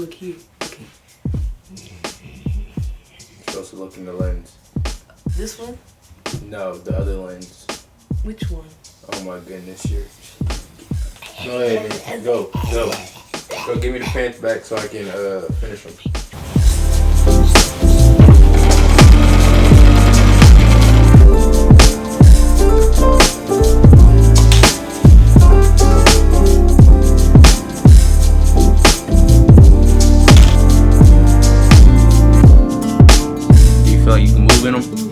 look here. Okay. You're supposed to look in the lens. This one? No, the other lens. Which one? Oh my goodness, you're... Go ahead, man. Go. Go, give me the pants back so I can finish them. Do you feel like you can move in them?